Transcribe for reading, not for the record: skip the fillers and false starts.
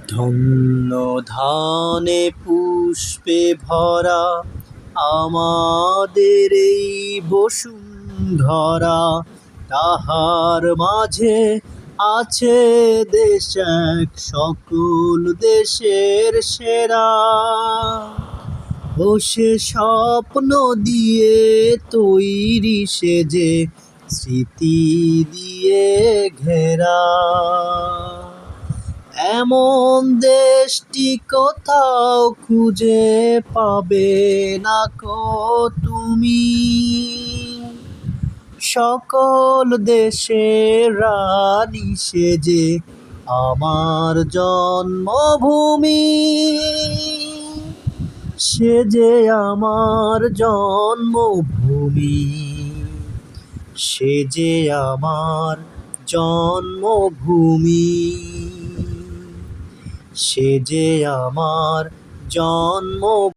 ধন্য ধানে পুষ্পে ভরা আমাদের এই বসুন্ধরা, তাহার মাঝে আছে দেশ এক সকল দেশের সেরা। ও সে স্বপ্ন দিয়ে তৈরি সে যে স্মৃতি দিয়ে ঘেরা। এমন দেশটি কোথাও খুঁজে পাবে না কো তুমি। সকল দেশের রানী সে যে আমার জন্মভূমি, সে যে আমার জন্মভূমি, সে যে আমার জন্মভূমি, সে যে আমার জন্ম।